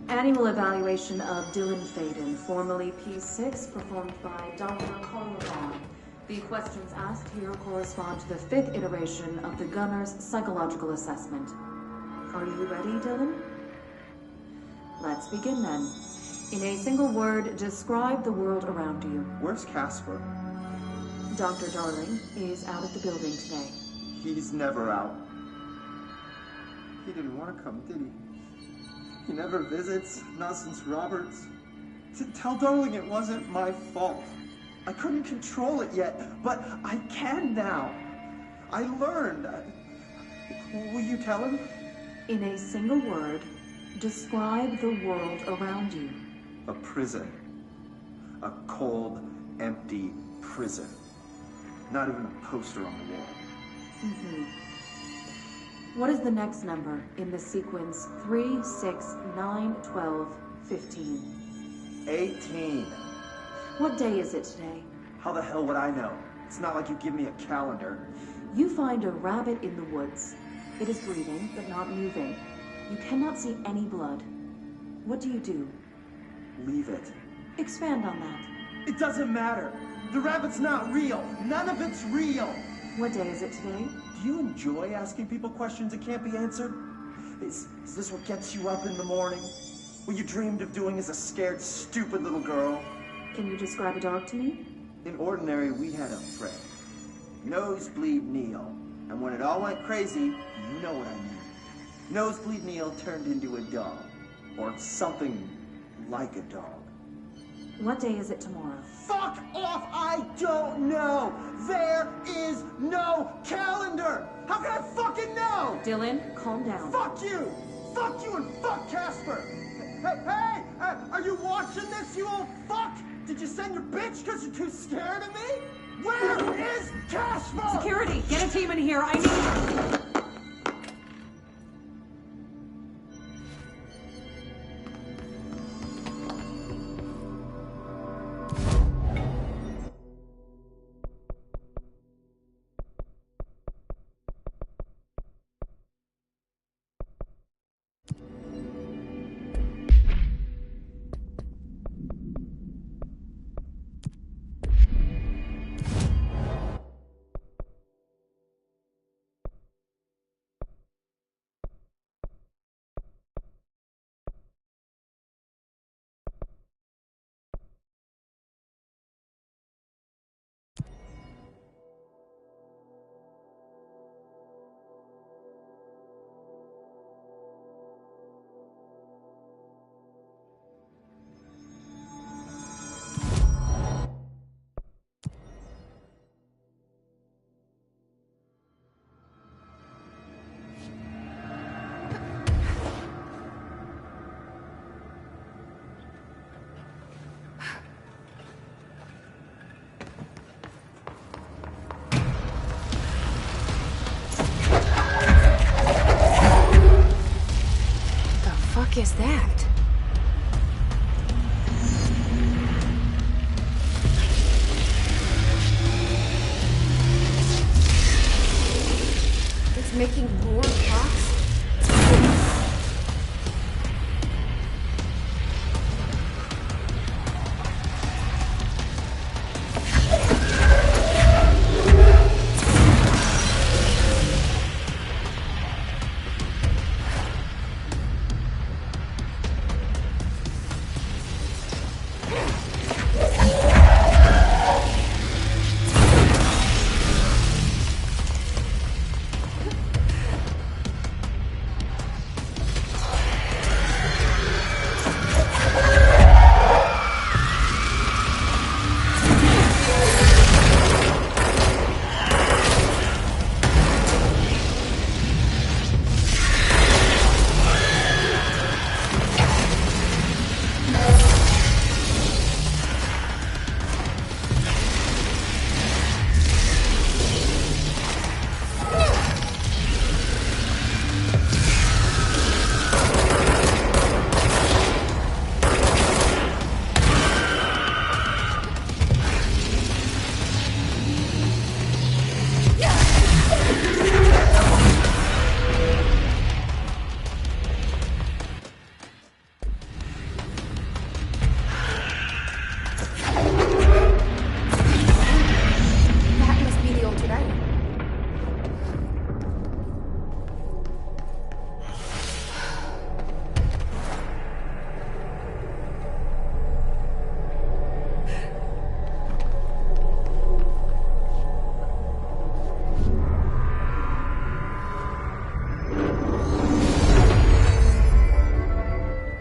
Annual evaluation of Dylan Faden, formerly P6, performed by Dr. Colvin. The questions asked here correspond to the 5th iteration of the Gunner's psychological assessment. Are you ready, Dylan? Let's begin then. In a single word, describe the world around you. Where's Casper? Dr. Darling is out of the building today. He's never out. He didn't want to come, did he? He never visits, not since Roberts. Tell Darling it wasn't my fault. I couldn't control it yet, but I can now. I learned. Will you tell him? In a single word, describe the world around you. A prison. A cold, empty prison. Not even a poster on the wall. Mm-hmm. What is the next number in the sequence 3, 6, 9, 12, 15? 18. What day is it today? How the hell would I know? It's not like you give me a calendar. You find a rabbit in the woods. It is breathing, but not moving. You cannot see any blood. What do? Leave it. Expand on that. It doesn't matter. The rabbit's not real. None of it's real. What day is it today? Do you enjoy asking people questions that can't be answered? Is this what gets you up in the morning? What you dreamed of doing as a scared, stupid little girl? Can you describe a dog to me? In Ordinary, we had a friend. Nosebleed Neil. And when it all went crazy, you know what I mean. Nosebleed Neil turned into a dog. Or something like a dog. What day is it tomorrow? Fuck off! I don't know! There is no calendar! How can I fucking know? Dylan, calm down. Fuck you! Fuck you and fuck Casper! Hey! Are you watching this, you old fuck? Did you send your bitch because you're too scared of me? Where is Casper? Security, get a team in here. I need... fuck is that? It's making more clocks?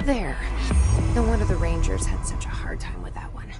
There. No wonder the Rangers had such a hard time with that one.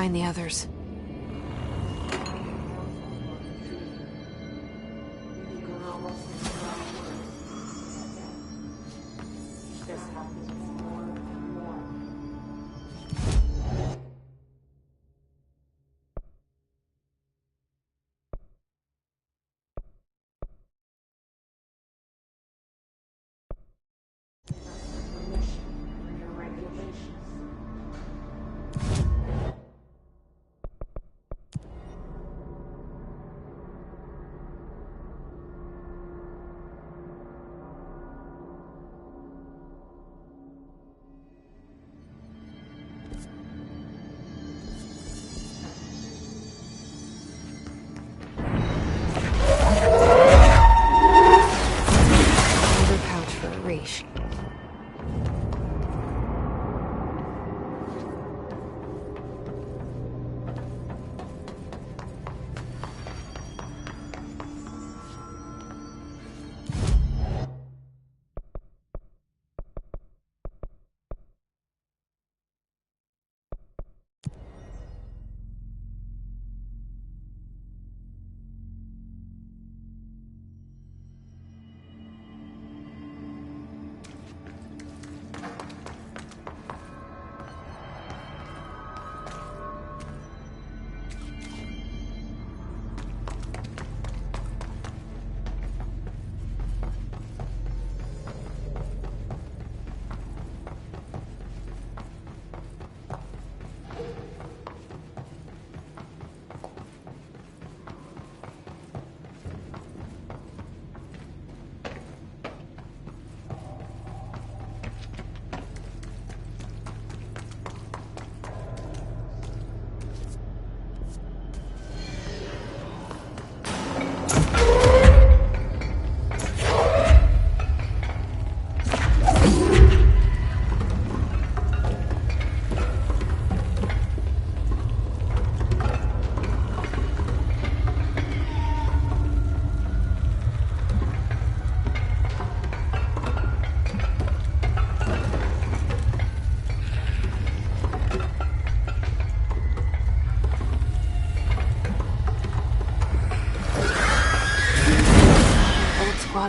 find the others.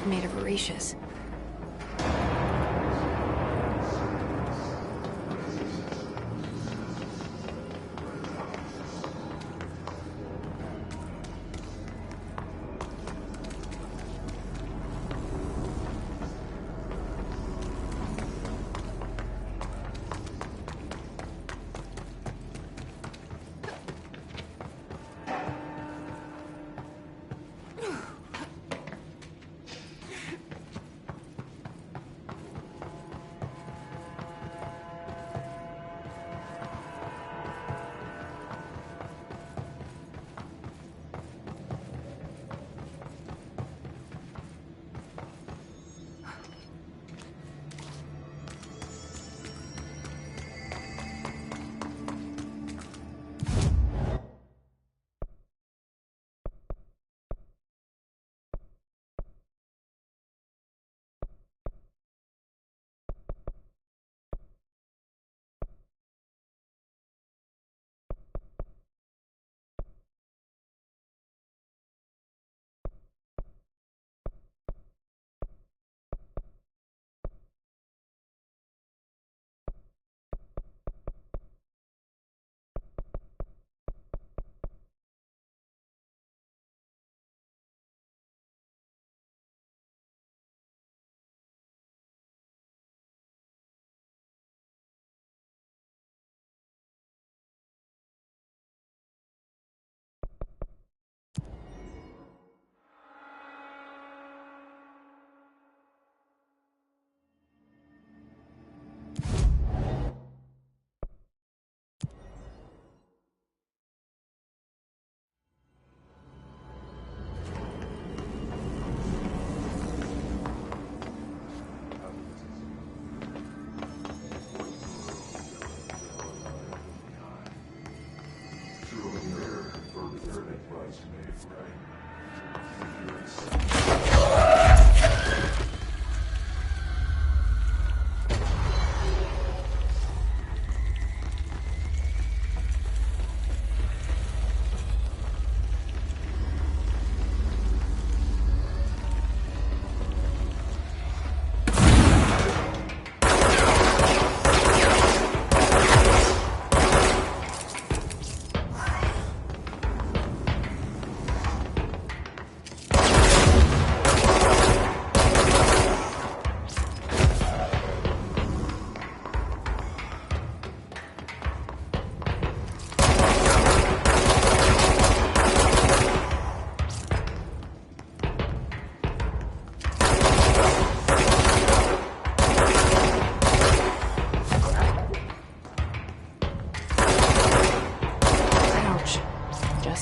Made of Orishas.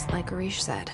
Just like Arish said.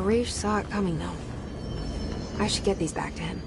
Arish saw it coming, though. I should get these back to him.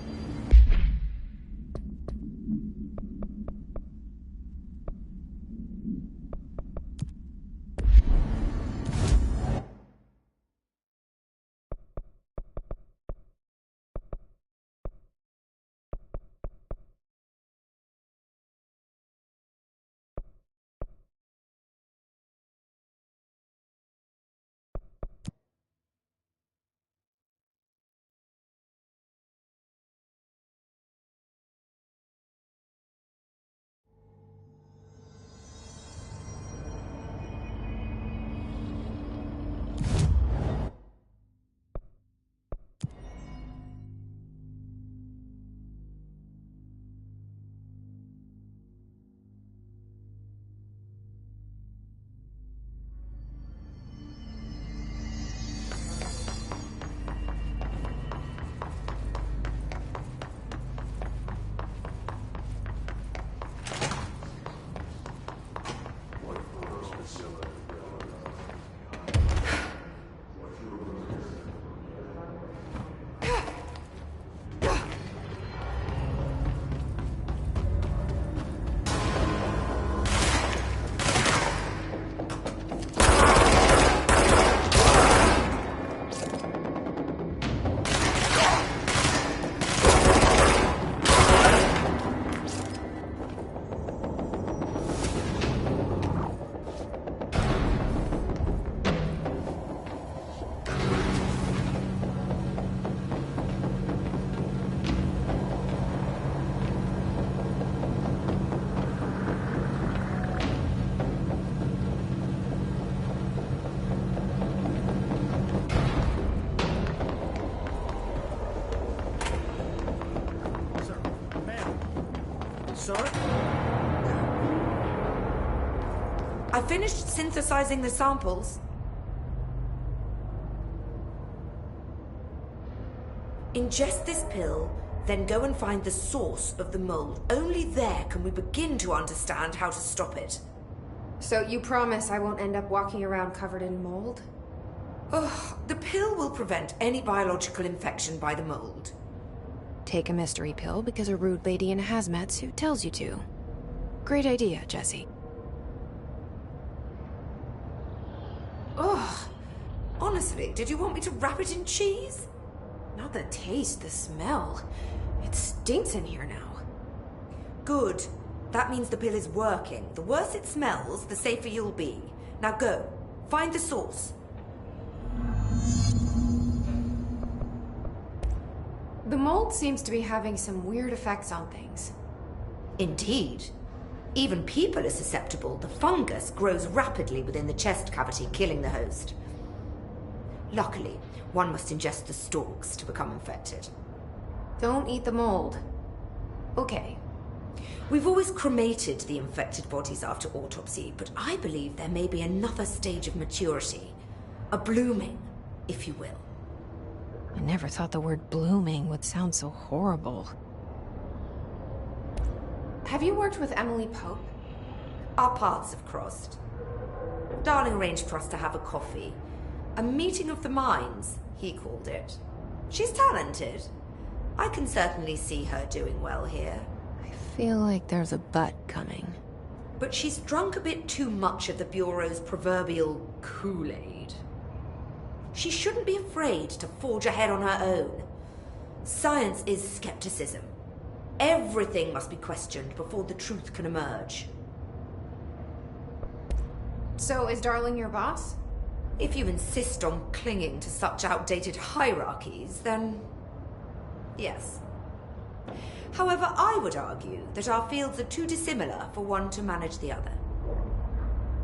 son? I finished synthesizing the samples. Ingest this pill, then go and find the source of the mold. Only there can we begin to understand how to stop it. So you promise I won't end up walking around covered in mold? Ugh, the pill will prevent any biological infection by the mold. Take a mystery pill because a rude lady in a hazmat suit tells you to. Great idea, Jesse. Ugh. Honestly, did you want me to wrap it in cheese? Not the taste, the smell. It stinks in here now. Good. That means the pill is working. The worse it smells, the safer you'll be. Now go. Find the source. The mold seems to be having some weird effects on things. Indeed. Even people are susceptible. The fungus grows rapidly within the chest cavity, killing the host. Luckily, one must ingest the stalks to become infected. Don't eat the mold. Okay. We've always cremated the infected bodies after autopsy, but I believe there may be another stage of maturity. A blooming, if you will. I never thought the word blooming would sound so horrible. Have you worked with Emily Pope? Our paths have crossed. Darling arranged for us to have a coffee. A meeting of the minds, he called it. She's talented. I can certainly see her doing well here. I feel like there's a but coming. But she's drunk a bit too much of the Bureau's proverbial Kool-Aid. She shouldn't be afraid to forge ahead on her own. Science is skepticism. Everything must be questioned before the truth can emerge. So is Darling your boss? If you insist on clinging to such outdated hierarchies, then yes. However, I would argue that our fields are too dissimilar for one to manage the other.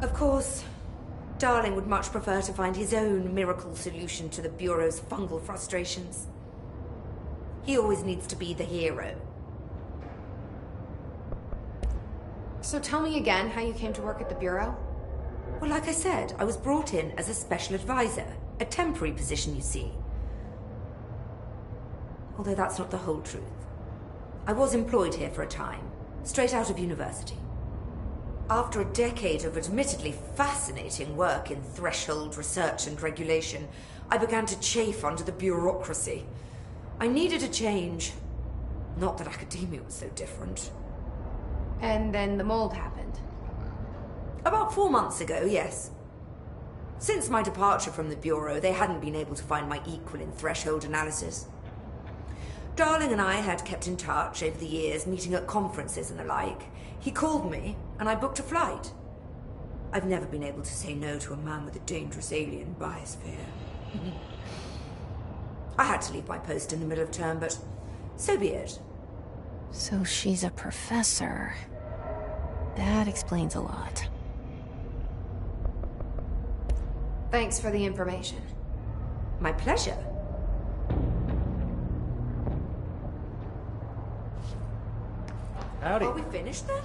Of course, Darling would much prefer to find his own miracle solution to the Bureau's fungal frustrations. He always needs to be the hero. So tell me again how you came to work at the Bureau? Well, like I said, I was brought in as a special advisor. A temporary position, you see. Although that's not the whole truth. I was employed here for a time, straight out of university. After a decade of admittedly fascinating work in threshold research and regulation, I began to chafe under the bureaucracy. I needed a change. Not that academia was so different. And then the mold happened. About 4 months ago, yes. Since my departure from the Bureau, they hadn't been able to find my equal in threshold analysis. Darling and I had kept in touch over the years, meeting at conferences and the like. He called me, and I booked a flight. I've never been able to say no to a man with a dangerous alien biosphere. I had to leave my post in the middle of term, but so be it. So she's a professor. That explains a lot. Thanks for the information. My pleasure. Howdy. Are we finished then?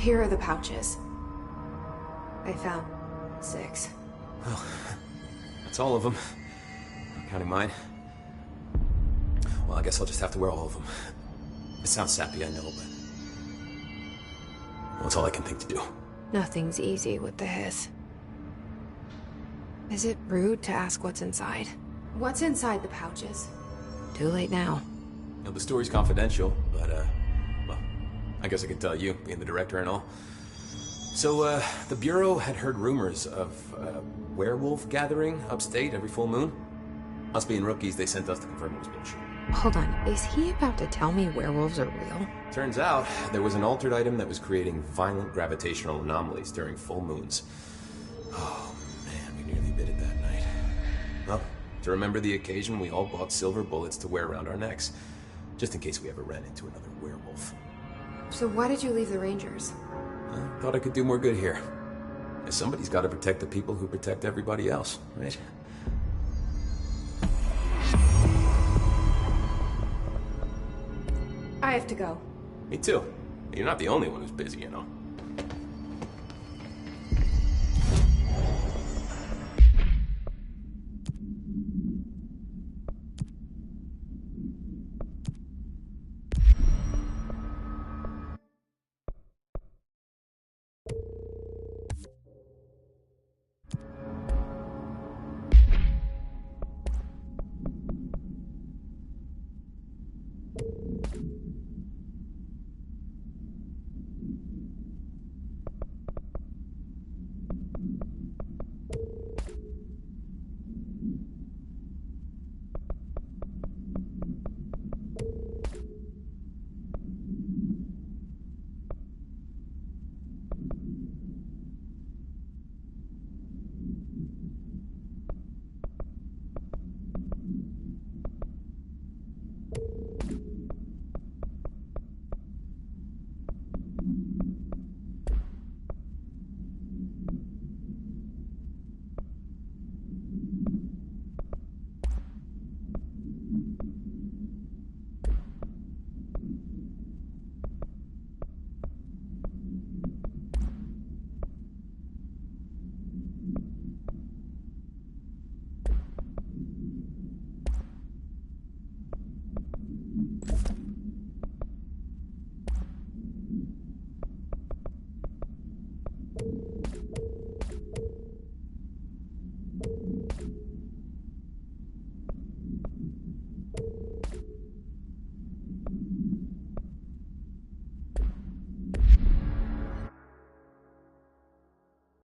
Here are the pouches. I found 6. Well, that's all of them. Not counting mine. Well, I guess I'll just have to wear all of them. It sounds sappy, I know, but... well, it's all I can think to do. Nothing's easy with the hiss. Is it rude to ask what's inside? What's inside the pouches? Too late now. You know, the story's confidential, but, well, I guess I can tell you, being the director and all. So, the Bureau had heard rumors of a werewolf gathering upstate every full moon. Us being rookies, they sent us to confirm it was bullshit. Hold on, is he about to tell me werewolves are real? Turns out, there was an altered item that was creating violent gravitational anomalies during full moons. Oh, man, we nearly bit it that night. Well, to remember the occasion, we all bought silver bullets to wear around our necks, just in case we ever ran into another werewolf. So why did you leave the Rangers? I thought I could do more good here. Somebody's got to protect the people who protect everybody else, right? I have to go. Me too. You're not the only one who's busy, you know.